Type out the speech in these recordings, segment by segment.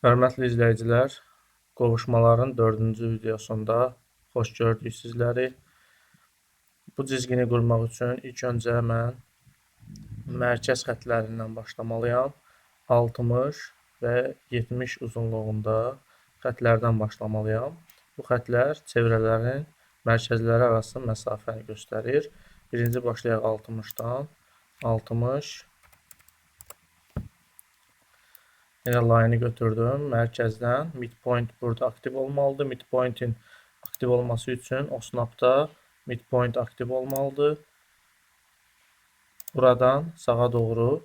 Hörmətli izləyicilər, qovuşmaların 4-cü videosunda xoş gördük sizləri. Bu cizgini qurmaq üçün ilk öncə mən mərkəz xətlərindən başlamalıyam. 60 və 70 uzunluğunda xətlərdən başlamalıyam. Bu xətlər çevrələrin mərkəzləri arası məsafəni göstərir. Birinci başlayaq 60-dan. 60. Yenə line-ı götürdüm. Mərkəzdən midpoint burada aktiv olmalıdır. Midpoint'in aktiv olması üçün o snapda midpoint aktiv olmalıdır. Buradan sağa doğru.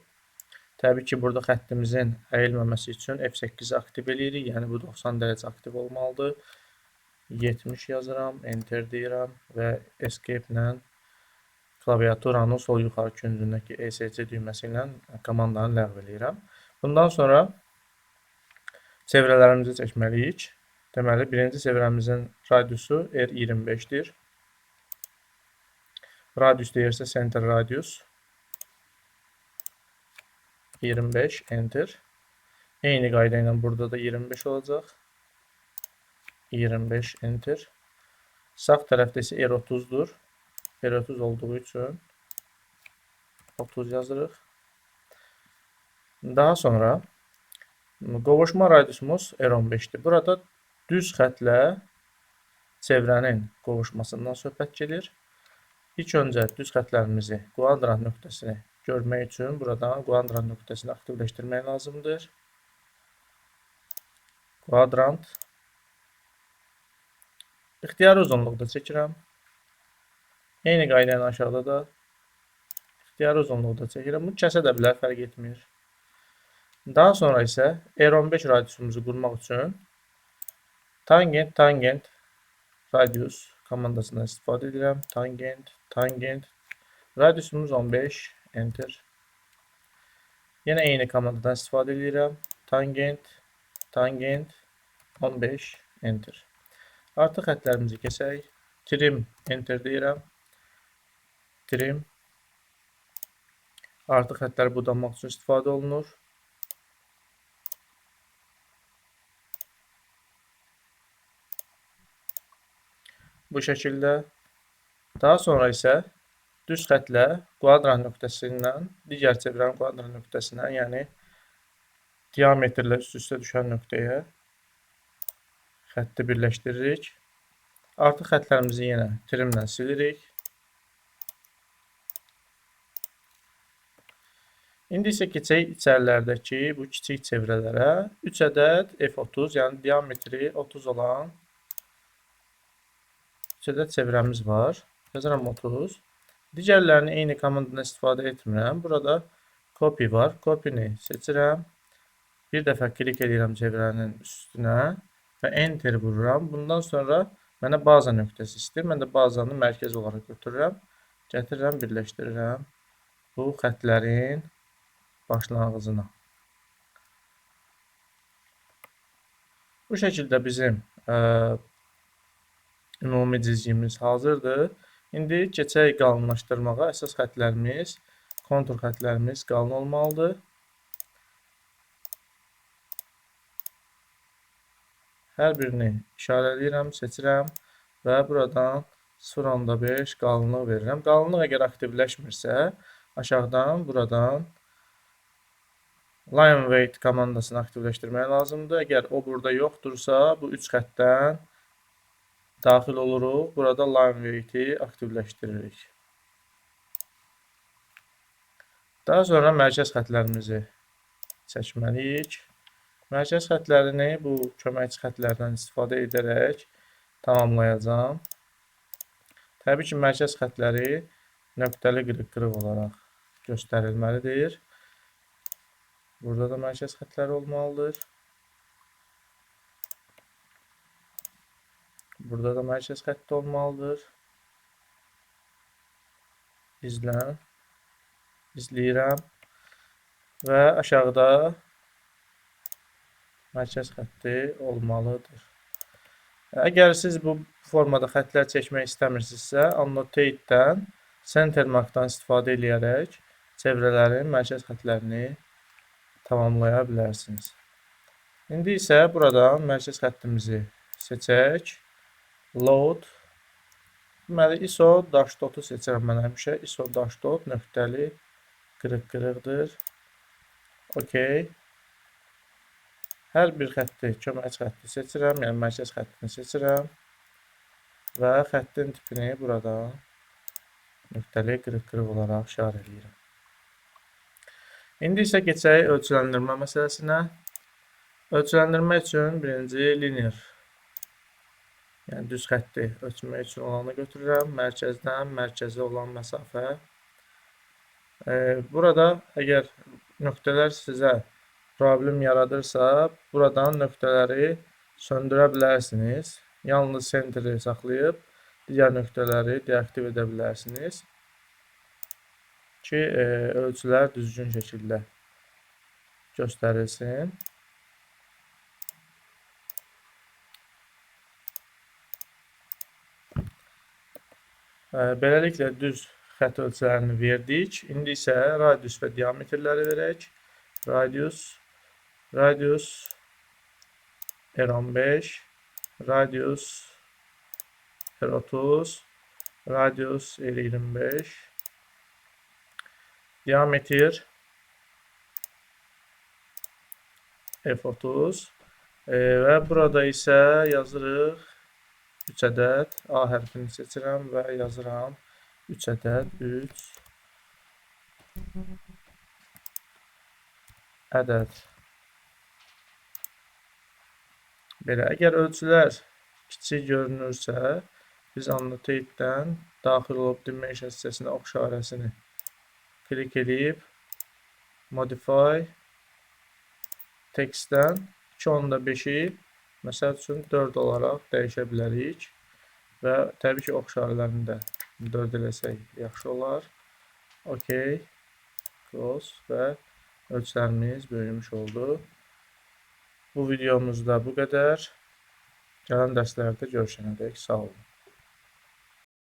Təbii ki, burada xəttimizin əyilməməsi üçün F8-i aktiv edirik. Yəni, bu 90 dərəcə aktiv olmalıdır. 70 yazıram, enter deyirəm və escape ilə klaviaturanın sol yuxarı küncündəki ESC düyməsi ilə komandanı ləğv edirəm. Bundan sonra çevrələrimizi çəkməliyik. Deməli, birinci çevrəmizin radiusu R25-dir. Radius deyirsə center radius. 25, enter. Eyni qayda ilə burada da 25 olacaq. 25, enter. Sağ tərəfdə isə R30-dur. R30 olduğu üçün 30 yazırıq. Daha sonra qovuşma radiusumuz R15-dir. Burada düz xətlə çevrənin qovuşmasından söhbət gedir. İlk öncə düz xətlərimizi kvadrant nöqtəsini görmək üçün buradan kvadrant nöqtəsini aktivləşdirmək lazımdır. Kvadrant. İxtiyari uzunluqda çəkirəm. Eyni qayda ilə aşağıda da ixtiyari uzunluqda çəkirəm. Bunu kəsə də bilər, fərq etmir. Daha sonra isə R15 radiusumuzu qurmaq üçün tangent radius komandasından istifadə edirəm. Tangent radiusumuz 15, enter. Yenə eyni komandadan istifadə edirəm. Tangent 15, enter. Artıq xətlərimizi kəsək. Trim, enter deyirəm. Trim. Artıq xətləri budanmaq üçün istifadə olunur. Bu şəkildə. Daha sonra isə düz xətlə kvadrant nöqtəsindən digər çevrənin kvadrant nöqtəsinə, yəni diametrlə üst-üstə düşən nöqtəyə xətti birləşdiririk. Artıq xətlərimizi yenə trimlə silirik. İndi isə keçək içərilərdəki bu kiçik çevrələrə 3 ədəd F30, yəni diametri 30 olan 3 ədəd çevrəmiz var. Yazıram 30. Digərlərini eyni komandadan istifadə etmirəm. Burada copy var. Copy-ni seçirəm. Bir dəfə klik edirəm çevrənin üstünə və enter vururam. Bundan sonra mənə baza nöqtəsi istəyir. Mən də bazanı mərkəz olaraq götürürəm. Gətirirəm, birləşdirirəm. Bu xətlərin başlanğıcına. Bu şəkildə bizim ümumi cizgimiz hazırdır. İndi keçək qalınlaşdırmağa. Əsas xətlərimiz, kontur xətlərimiz qalın olmalıdır. Hər birini işarələyirəm, seçirəm və buradan 0.5 qalınlıq verirəm. Qalınlıq əgər aktivləşmirsə, aşağıdan buradan line weight komandasını aktivləşdirmək lazımdır. Əgər o burada yoxdursa, bu 3 xətdən daxil oluruq. Burada line weight-i aktivləşdiririk. Daha sonra mərkəz xətlərimizi çəkməliyik. Mərkəz xətlərini bu köməkçi xətlərdən istifadə edərək tamamlayacağam. Təbii ki, mərkəz xətləri nöqtəli qırıq-qırıq olaraq göstərilməlidir. Burada da mərkəz xətləri olmalıdır. Burada da mərkəz xətti olmalıdır. İzləyirəm və aşağıda mərkəz xətti olmalıdır. Əgər siz bu formada xətlər çəkmək istəmirsinizsə, annotate-dən center mark-dan istifadə edərək çevrələrin mərkəz xətlərini tamamlaya bilərsiniz. İndi isə buradan mərkəz xəttimizi seçək. Load. Deməli, ISO dash.dot-u seçirəm mən həmişə. ISO dash.dot nöqtəli qırıq-qırıqdır. OK. Hər bir xətti, köməkçi xətti seçirəm, yəni mərkəz xəttini seçirəm və xəttin tipini buradan nöqtəli qırıq-qırıq olaraq işarə edirəm. İndi isə keçək ölçüləndirmə məsələsinə. Ölçüləndirmə üçün birinci linear, yəni düz xətti ölçmək üçün olanı götürürəm. Mərkəzdən mərkəzə olan məsafə. Burada əgər nöqtələr sizə problem yaradırsa, buradan nöqtələri söndürə bilərsiniz. Yalnız centeri saxlayıb, digər nöqtələri deaktiv edə bilərsiniz ki, ölçülər düzgün şəkildə göstərilsin. Beləliklə düz xətt ölçülərini verdik. İndi isə radius və diametrləri verək. Radius R15, radius R30, radius R25, diametr F30 və burada isə yazırıq 3 ədəd. A hərfini seçirəm və yazıram 3 ədəd, 3 ədəd. Belə, əgər ölçülər kiçik görünürsə, biz annotate-dən daxil olub dimension hissəsinə ox işarəsini klik edib modify textdən 2.5-i məsəl üçün 4 olaraq dəyişə bilərik və təbii ki, ox işarələrini də 4 eləsək yaxşı olar. OK, close və ölçülərimiz böyümüş oldu. Bu videomuzda bu qədər. Gələn dərslərdə görüşənədək sağ olun.